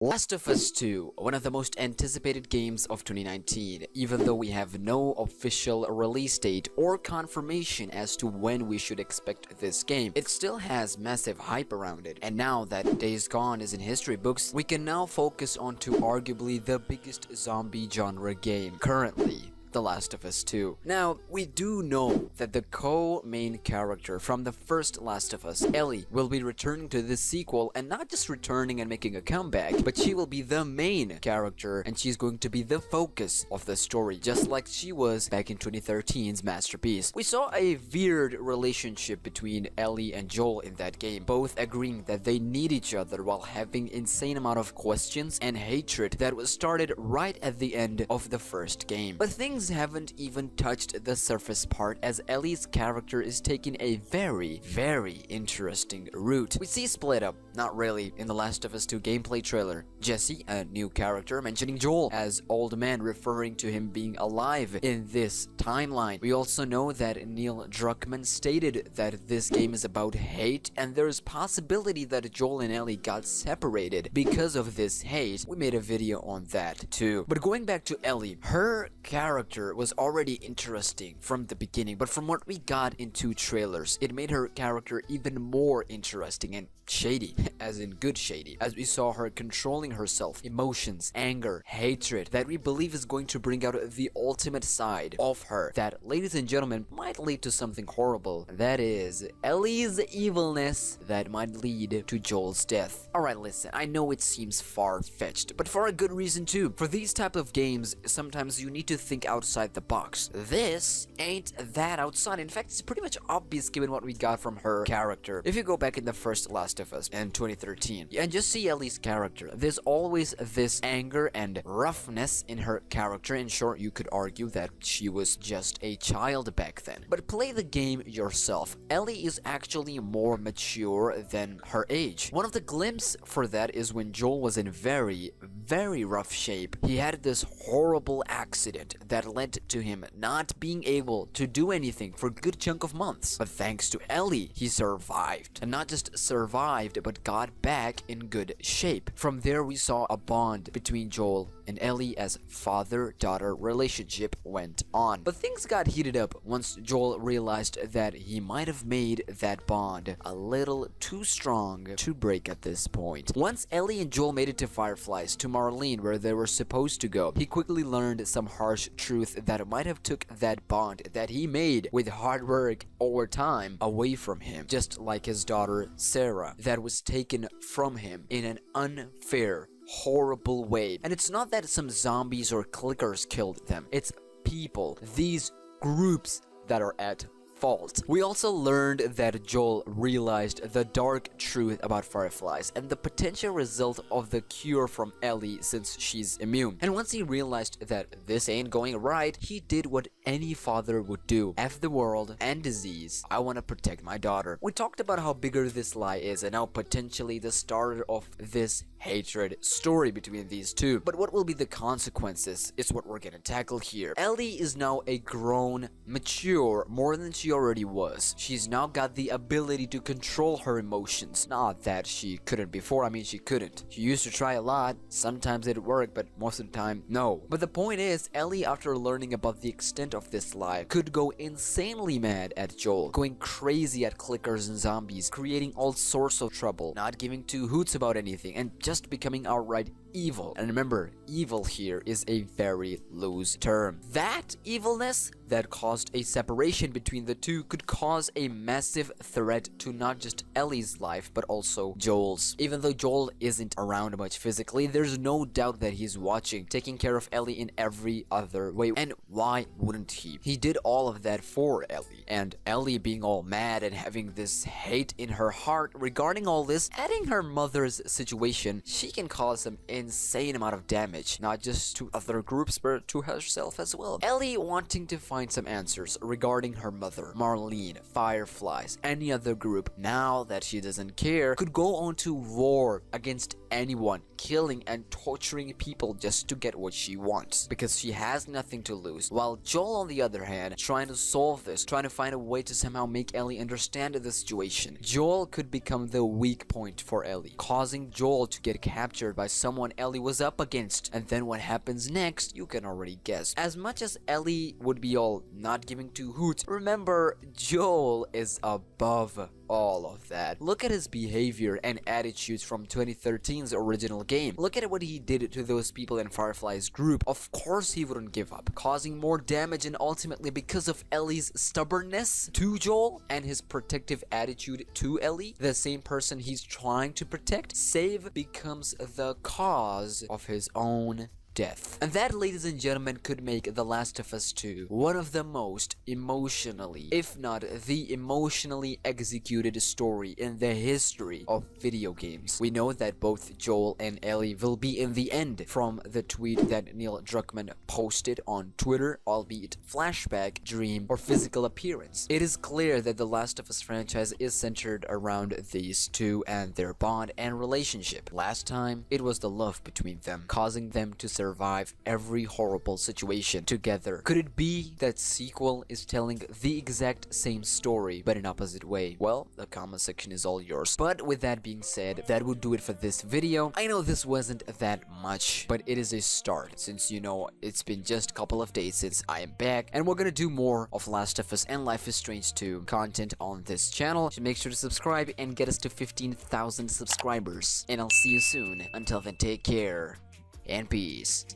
Last of Us 2, one of the most anticipated games of 2019, even though we have no official release date or confirmation as to when we should expect this game, it still has massive hype around it. And now that Days Gone is in history books, we can now focus on to arguably the biggest zombie genre game currently. The Last of Us 2. Now, we do know that the co-main character from the first Last of Us, Ellie, will be returning to this sequel, and not just returning and making a comeback, but she will be the main character and she's going to be the focus of the story, just like she was back in 2013's Masterpiece. We saw a weird relationship between Ellie and Joel in that game, both agreeing that they need each other while having insane amount of questions and hatred that was started right at the end of the first game. But things haven't even touched the surface part, as Ellie's character is taking a very interesting route. We see split up, not really, in the Last of Us 2 gameplay trailer. Jesse, a new character, mentioning Joel as old man, referring to him being alive in this timeline. We also know that Neil Druckmann stated that this game is about hate, and there's possibility that Joel and Ellie got separated because of this hate. We made a video on that too. But going back to Ellie, her character was already interesting from the beginning, but from what we got in 2 trailers, it made her character even more interesting and shady, as in good shady, as we saw her controlling herself, emotions, anger, hatred, that we believe is going to bring out the ultimate side of her, that, ladies and gentlemen, might lead to something horrible. That is Ellies Evilness, that might lead to Joel's death. Alright, listen, I know it seems far-fetched, but for a good reason too. For these type of games, sometimes you need to think outside the box. This ain't that outside. In fact, it's pretty much obvious given what we got from her character. If you go back in the first Last of Us in 2013 and just see Ellie's character, there's always this anger and roughness in her character. In short, you could argue that she was just a child back then. But play the game yourself. Ellie is actually more mature than her age. One of the glimpses for that is when Joel was in very rough shape. He had this horrible accident that led to him not being able to do anything for a good chunk of months. But thanks to Ellie, he survived. And not just survived, but got back in good shape. From there, we saw a bond between Joel and Ellie as father-daughter relationship went on. But things got heated up once Joel realized that he might have made that bond a little too strong to break at this point. Once Ellie and Joel made it to Fireflies, to Marlene, where they were supposed to go, he quickly learned some harsh truth that might have took that bond that he made with hard work over time away from him, just like his daughter Sarah, that was taken from him in an unfair, horrible way. And it's not that some zombies or clickers killed them, it's people, these groups that are at fault. We also learned that Joel realized the dark truth about Fireflies and the potential result of the cure from Ellie since she's immune. And once he realized that this ain't going right, he did what any father would do. F the world and disease. I want to protect my daughter. We talked about how bigger this lie is and how potentially the starter of this hatred story between these two. But what will be the consequences is what we're gonna tackle here. Ellie is now a grown, mature, more than she already was. She's now got the ability to control her emotions. Not that she couldn't before, I mean she couldn't. She used to try a lot, sometimes it worked, but most of the time, no. But the point is, Ellie, after learning about the extent of this lie, could go insanely mad at Joel, going crazy at clickers and zombies, creating all sorts of trouble, not giving two hoots about anything, and just becoming outright evil. And remember, evil here is a very loose term. That evilness that caused a separation between the two could cause a massive threat to not just Ellie's life, but also Joel's. Even though Joel isn't around much physically, there's no doubt that he's watching, taking care of Ellie in every other way. And why wouldn't he? He did all of that for Ellie. And Ellie being all mad and having this hate in her heart regarding all this, adding her mother's situation, she can cause some insane amount of damage, not just to other groups, but to herself as well. Ellie wanting to find some answers regarding her mother, Amber, Marlene, Fireflies, any other group, now that she doesn't care, could go on to war against anyone, killing and torturing people just to get what she wants, because she has nothing to lose. While Joel, on the other hand, trying to solve this, trying to find a way to somehow make Ellie understand the situation. Joel could become the weak point for Ellie, causing Joel to get captured by someone Ellie was up against, and then what happens next, you can already guess. As much as Ellie would be all not giving two hoots, remember, Joel is above all of that. Look at his behavior and attitudes from 2013's original game. Look at what he did to those people in Firefly's group. Of course he wouldn't give up, causing more damage, and ultimately because of Ellie's stubbornness to Joel and his protective attitude to Ellie, the same person he's trying to protect, Save becomes the cause of his own death. And that, ladies and gentlemen, could make The Last of Us 2 one of the most emotionally, if not the emotionally executed story in the history of video games. We know that both Joel and Ellie will be in the end from the tweet that Neil Druckmann posted on Twitter, albeit flashback, dream, or physical appearance. It is clear that The Last of Us franchise is centered around these two and their bond and relationship. Last time, it was the love between them, causing them to survive every horrible situation together. Could it be that sequel is telling the exact same story but in opposite way? Well, the comment section is all yours. But with that being said, that would do it for this video. I know this wasn't that much, but it is a start, since you know it's been just a couple of days since I am back, and we're gonna do more of Last of Us and Life is Strange 2 content on this channel. So make sure to subscribe and get us to 15,000 subscribers, and I'll see you soon. Until then, take care and peace.